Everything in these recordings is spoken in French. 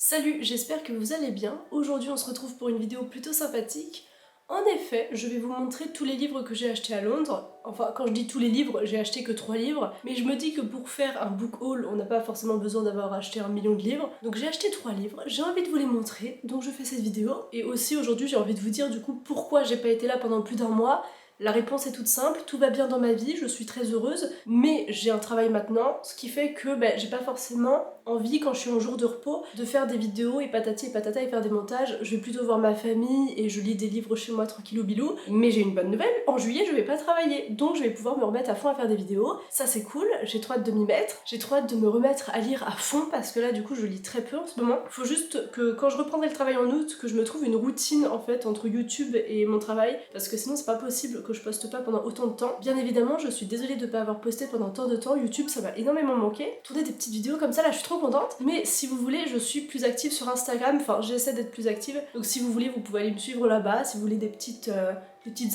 Salut, j'espère que vous allez bien. Aujourd'hui on se retrouve pour une vidéo plutôt sympathique. En effet, je vais vous montrer tous les livres que j'ai achetés à Londres. Enfin, quand je dis tous les livres, j'ai acheté que 3 livres. Mais je me dis que pour faire un book haul, on n'a pas forcément besoin d'avoir acheté 1 million de livres. Donc j'ai acheté 3 livres, j'ai envie de vous les montrer, donc je fais cette vidéo. Et aussi aujourd'hui j'ai envie de vous dire du coup pourquoi j'ai pas été là pendant plus d'un mois. La réponse est toute simple, tout va bien dans ma vie, je suis très heureuse, mais j'ai un travail maintenant, ce qui fait que j'ai pas forcément envie, quand je suis en jour de repos, de faire des vidéos et patati et patata et faire des montages. Je vais plutôt voir ma famille et je lis des livres chez moi tranquillou bilou. Mais j'ai une bonne nouvelle, en juillet je vais pas travailler, donc je vais pouvoir me remettre à fond à faire des vidéos. Ça c'est cool, j'ai trop hâte de m'y mettre, j'ai trop hâte de me remettre à lire à fond parce que là du coup je lis très peu en ce moment. Faut juste que quand je reprendrai le travail en août, que je me trouve une routine en fait entre YouTube et mon travail, parce que sinon c'est pas possible que je poste pas pendant autant de temps. Bien évidemment, je suis désolée de pas avoir posté pendant tant de temps. YouTube, ça m'a énormément manqué. Tourner des petites vidéos comme ça, là, je suis trop contente. Mais si vous voulez, je suis plus active sur Instagram. Enfin, j'essaie d'être plus active. Donc si vous voulez, vous pouvez aller me suivre là-bas. Si vous voulez des petites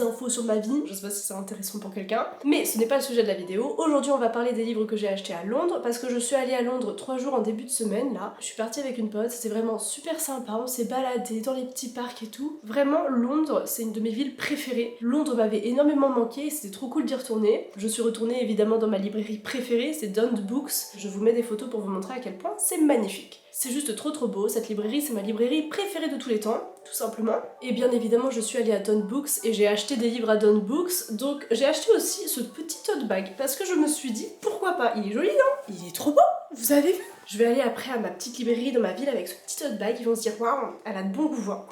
infos sur ma vie. Je sais pas si c'est intéressant pour quelqu'un. Mais ce n'est pas le sujet de la vidéo. Aujourd'hui, on va parler des livres que j'ai achetés à Londres. Parce que je suis allée à Londres 3 jours en début de semaine, là. Je suis partie avec une pote. C'était vraiment super sympa. On s'est baladé dans les petits parcs et tout. Vraiment, Londres, c'est une de mes villes préférées. Londres m'avait énormément manqué et c'était trop cool d'y retourner. Je suis retournée évidemment dans ma librairie préférée, c'est Dont Books. Je vous mets des photos pour vous montrer à quel point c'est magnifique. C'est juste trop beau, cette librairie c'est ma librairie préférée de tous les temps, tout simplement. Et bien évidemment je suis allée à Dont Books et j'ai acheté des livres à Dont Books, donc j'ai acheté aussi ce petit tote bag parce que je me suis dit pourquoi pas, il est joli non? Il est trop beau, vous avez vu? Je vais aller après à ma petite librairie dans ma ville avec ce petit tote bag, ils vont se dire waouh, elle a de bon goût. Hein.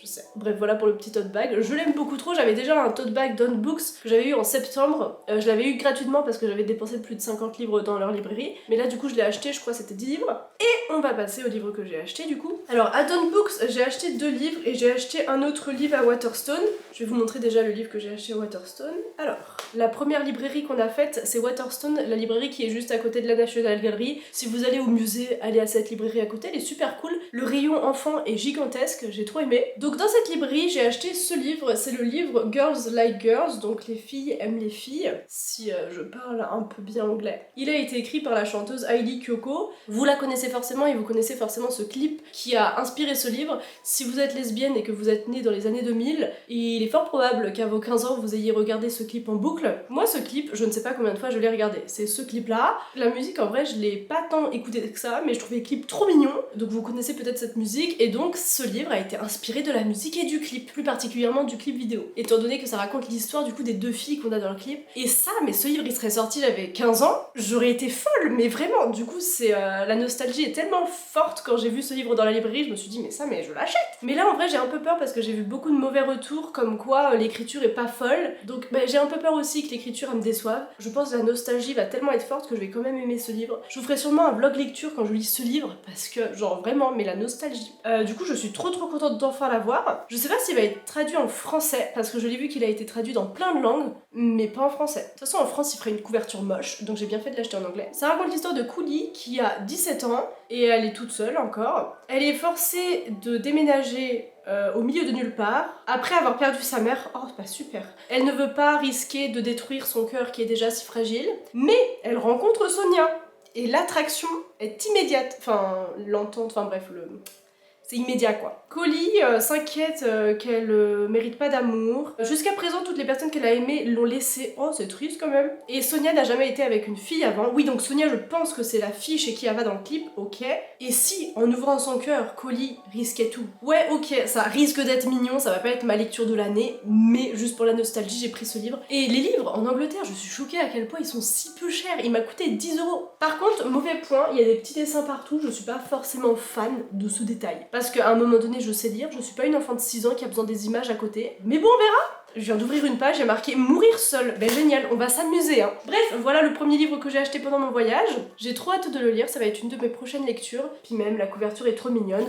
Je sais. Bref, voilà pour le petit tote bag. Je l'aime beaucoup trop. J'avais déjà un tote bag Dont Books que j'avais eu en septembre. Je l'avais eu gratuitement parce que j'avais dépensé plus de 50 livres dans leur librairie. Mais là, du coup, je l'ai acheté, je crois que c'était 10 livres. Et on va passer aux livres que j'ai achetés, du coup. Alors, à Dont Books, j'ai acheté 2 livres et j'ai acheté un autre livre à Waterstone. Je vais vous montrer déjà le livre que j'ai acheté à Waterstone. Alors, la première librairie qu'on a faite, c'est Waterstone, la librairie qui est juste à côté de la National Gallery. Si vous allez au musée, allez à cette librairie à côté, elle est super cool. Le rayon enfant est gigantesque, j'ai trop aimé. Donc dans cette librairie, j'ai acheté ce livre, c'est le livre Girls Like Girls, donc les filles aiment les filles, si je parle un peu bien anglais. Il a été écrit par la chanteuse Hayley Kiyoko. Vous la connaissez forcément et vous connaissez forcément ce clip qui a inspiré ce livre. Si vous êtes lesbienne et que vous êtes née dans les années 2000, il est fort probable qu'à vos 15 ans vous ayez regardé ce clip en boucle. Moi ce clip, je ne sais pas combien de fois je l'ai regardé. C'est ce clip là. La musique en vrai je l'ai pas tant écouté que ça, mais je trouvais le clip trop mignon. Donc vous connaissez peut-être cette musique et donc ce livre a été inspiré de la musique et du clip, plus particulièrement du clip vidéo. Étant donné que ça raconte l'histoire du coup des 2 filles qu'on a dans le clip. Et ça, mais ce livre il serait sorti j'avais 15 ans, j'aurais été folle, mais vraiment, du coup c'est la nostalgie est tellement forte quand j'ai vu ce livre dans la librairie, je me suis dit mais ça mais je l'achète. Mais là en vrai j'ai un peu peur parce que j'ai vu beaucoup de mauvais retours comme quoi l'écriture est pas folle. Donc j'ai un peu peur aussi que l'écriture elle me déçoive. Je pense que la nostalgie va tellement être forte que je vais quand même aimer ce livre. Je vous ferai sûrement un vlog lecture quand je lis ce livre parce que genre vraiment mais la nostalgie. Du coup je suis trop contente d'enfin l'avoir. Je sais pas s'il va être traduit en français parce que je l'ai vu qu'il a été traduit dans plein de langues mais pas en français. De toute façon en France il ferait une couverture moche donc j'ai bien fait de l'acheter en anglais. Ça raconte l'histoire de Cooley qui a 17 ans et elle est toute seule encore. Elle est forcée de déménager au milieu de nulle part, après avoir perdu sa mère. Oh, bah super. Elle ne veut pas risquer de détruire son cœur qui est déjà si fragile, mais elle rencontre Sonia. Et l'attraction est immédiate. Enfin, l'entente, enfin bref, c'est immédiat quoi. Collie s'inquiète qu'elle mérite pas d'amour. Jusqu'à présent, toutes les personnes qu'elle a aimées l'ont laissée. Oh, c'est triste quand même. Et Sonia n'a jamais été avec une fille avant. Oui, donc Sonia, je pense que c'est la fille chez qui elle va dans le clip, ok. Et si, en ouvrant son cœur, Collie risquait tout? Ouais, ok, ça risque d'être mignon, ça va pas être ma lecture de l'année, mais juste pour la nostalgie, j'ai pris ce livre. Et les livres en Angleterre, je suis choquée à quel point ils sont si peu chers. Il m'a coûté 10 €. Par contre, mauvais point, il y a des petits dessins partout, je suis pas forcément fan de ce détail. Parce qu'à un moment donné, je sais lire, je suis pas une enfant de 6 ans qui a besoin des images à côté. Mais bon, on verra. Je viens d'ouvrir une page, il y a marqué mourir seul. Ben génial, on va s'amuser hein. Bref, voilà le premier livre que j'ai acheté pendant mon voyage. J'ai trop hâte de le lire, ça va être une de mes prochaines lectures. Puis même, la couverture est trop mignonne.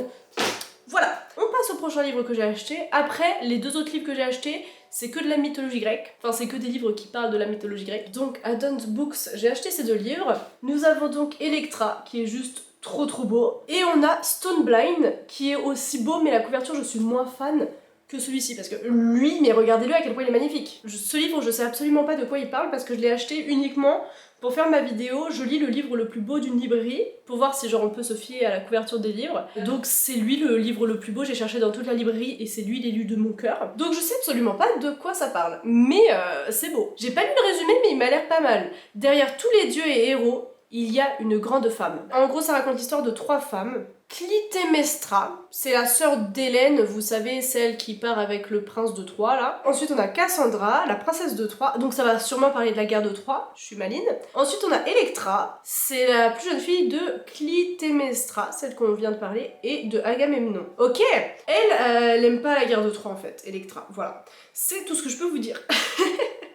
Voilà, on passe au prochain livre que j'ai acheté. Après, les 2 autres livres que j'ai achetés, c'est que de la mythologie grecque. Enfin, c'est que des livres qui parlent de la mythologie grecque. Donc, à Dont Books, j'ai acheté ces 2 livres. Nous avons donc Electra, qui est juste trop beau. Et on a Stone Blind, qui est aussi beau, mais la couverture, je suis moins fan que celui-ci, parce que lui, mais regardez-le à quel point il est magnifique. Ce livre, je sais absolument pas de quoi il parle, parce que je l'ai acheté uniquement Pour faire ma vidéo, je lis le livre le plus beau d'une librairie, pour voir si genre on peut se fier à la couverture des livres. Donc c'est lui le livre le plus beau, j'ai cherché dans toute la librairie et c'est lui l'élu de mon cœur. Donc je sais absolument pas de quoi ça parle, mais c'est beau. J'ai pas lu le résumé mais il m'a l'air pas mal. Derrière tous les dieux et héros, il y a une grande femme. En gros, ça raconte l'histoire de 3 femmes. Clytemnestra, c'est la sœur d'Hélène, vous savez, celle qui part avec le prince de Troie, là. Ensuite, on a Cassandra, la princesse de Troie, donc ça va sûrement parler de la guerre de Troie, je suis maline. Ensuite, on a Électra, c'est la plus jeune fille de Clytemnestra, celle qu'on vient de parler, et de Agamemnon. Ok, elle aime pas la guerre de Troie, en fait, Électra, voilà. C'est tout ce que je peux vous dire.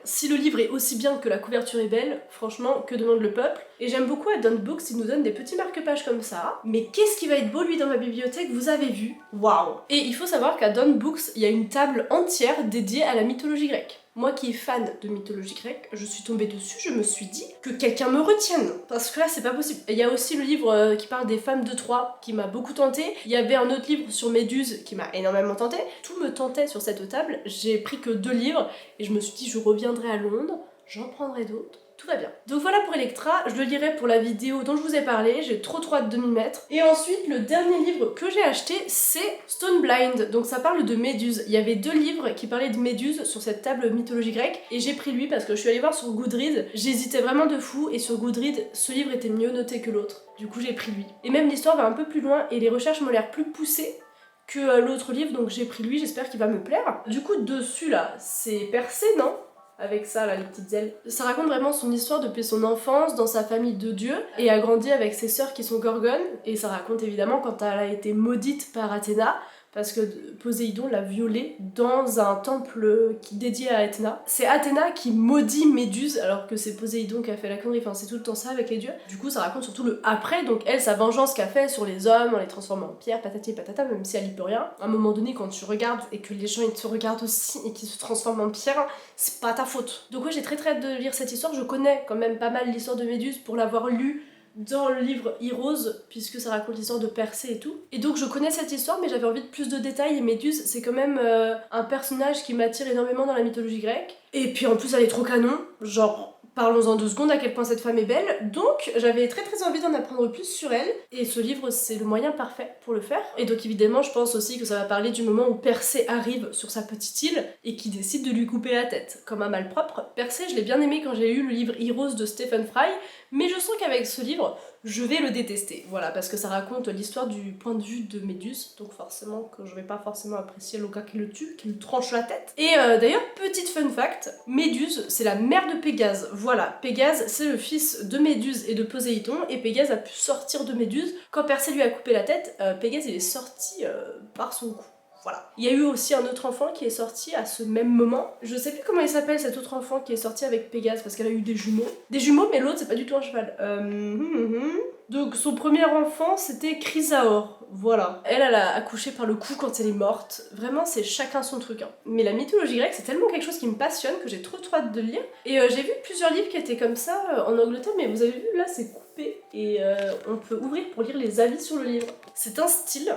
Si le livre est aussi bien que la couverture est belle, franchement, que demande le peuple? Et j'aime beaucoup à Don Books, il nous donne des petits marque-pages comme ça. Mais qu'est-ce qui va être beau lui dans ma bibliothèque, vous avez vu? Waouh! Et il faut savoir qu'à Don Books, il y a une table entière dédiée à la mythologie grecque. Moi qui est fan de mythologie grecque, je suis tombée dessus, je me suis dit que quelqu'un me retienne. Parce que là, c'est pas possible. Il y a aussi le livre qui parle des femmes de Troie, qui m'a beaucoup tenté. Il y avait un autre livre sur Méduse, qui m'a énormément tenté. Tout me tentait sur cette table. J'ai pris que 2 livres, et je me suis dit, je reviendrai à Londres, j'en prendrai d'autres. Tout va bien. Donc voilà pour Electra, je le lirai pour la vidéo dont je vous ai parlé, j'ai trop hâte de m'y mettre. Et ensuite, le dernier livre que j'ai acheté, c'est Stone Blind, donc ça parle de Méduse. Il y avait 2 livres qui parlaient de Méduse sur cette table mythologie grecque, et j'ai pris lui parce que je suis allée voir sur Goodreads, j'hésitais vraiment de fou, et sur Goodreads, ce livre était mieux noté que l'autre. Du coup j'ai pris lui. Et même l'histoire va un peu plus loin, et les recherches m'ont l'air plus poussées que l'autre livre, donc j'ai pris lui, j'espère qu'il va me plaire. Du coup, dessus là, c'est percé, non? Avec ça, là, les petites ailes. Ça raconte vraiment son histoire depuis son enfance, dans sa famille de dieux, et a grandi avec ses sœurs qui sont gorgones, et ça raconte évidemment quand elle a été maudite par Athéna, parce que Poséidon l'a violée dans un temple qui dédié à Athéna. C'est Athéna qui maudit Méduse, alors que c'est Poséidon qui a fait la connerie, enfin c'est tout le temps ça avec les dieux. Du coup ça raconte surtout le après, donc elle, sa vengeance qu'elle fait sur les hommes, en les transformant en pierre, patati patata, même si elle y peut rien. À un moment donné, quand tu regardes, et que les gens ils te regardent aussi, et qu'ils se transforment en pierre, c'est pas ta faute. Donc ouais, j'ai très hâte de lire cette histoire, je connais quand même pas mal l'histoire de Méduse pour l'avoir lu dans le livre Heroes, puisque ça raconte l'histoire de Persée et tout. Et donc je connais cette histoire, mais j'avais envie de plus de détails, et Méduse, c'est quand même un personnage qui m'attire énormément dans la mythologie grecque. Et puis en plus, elle est trop canon, genre... Parlons-en 2 secondes à quel point cette femme est belle. Donc j'avais très envie d'en apprendre plus sur elle, et ce livre c'est le moyen parfait pour le faire. Et donc évidemment je pense aussi que ça va parler du moment où Persée arrive sur sa petite île et qui décide de lui couper la tête, comme un malpropre. Persée, je l'ai bien aimé quand j'ai lu le livre Heroes de Stephen Fry, mais je sens qu'avec ce livre, je vais le détester. Voilà, parce que ça raconte l'histoire du point de vue de Méduse, donc forcément que je vais pas forcément apprécier le gars qui le tue, qui lui tranche la tête. Et d'ailleurs, petite fun fact, Méduse, c'est la mère de Pégase. Voilà, Pégase, c'est le fils de Méduse et de Poséidon, et Pégase a pu sortir de Méduse. Quand Persée lui a coupé la tête, Pégase il est sorti par son cou. Voilà. Il y a eu aussi un autre enfant qui est sorti à ce même moment. Je sais plus comment il s'appelle cet autre enfant qui est sorti avec Pégase parce qu'elle a eu des jumeaux. Des jumeaux, mais l'autre c'est pas du tout un cheval. Donc son premier enfant c'était Chrysaor. Voilà. Elle a accouché par le cou quand elle est morte. Vraiment c'est chacun son truc. Hein. Mais la mythologie grecque c'est tellement quelque chose qui me passionne que j'ai trop hâte de le lire. Et j'ai vu plusieurs livres qui étaient comme ça en Angleterre, mais vous avez vu là c'est coupé et on peut ouvrir pour lire les avis sur le livre. C'est un style.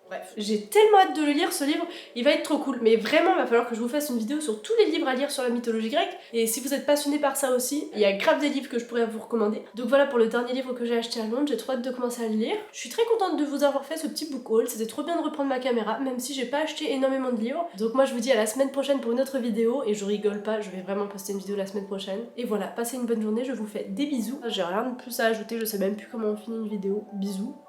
Bref, j'ai tellement hâte de le lire ce livre, il va être trop cool. Mais vraiment, il va falloir que je vous fasse une vidéo sur tous les livres à lire sur la mythologie grecque. Et si vous êtes passionné par ça aussi, il y a grave des livres que je pourrais vous recommander. Donc voilà pour le dernier livre que j'ai acheté à Londres, j'ai trop hâte de commencer à le lire. Je suis très contente de vous avoir fait ce petit book haul, c'était trop bien de reprendre ma caméra, même si j'ai pas acheté énormément de livres. Donc moi je vous dis à la semaine prochaine pour une autre vidéo, et je rigole pas, je vais vraiment poster une vidéo la semaine prochaine. Et voilà, passez une bonne journée, je vous fais des bisous. J'ai rien de plus à ajouter, je sais même plus comment on finit une vidéo. Bisous.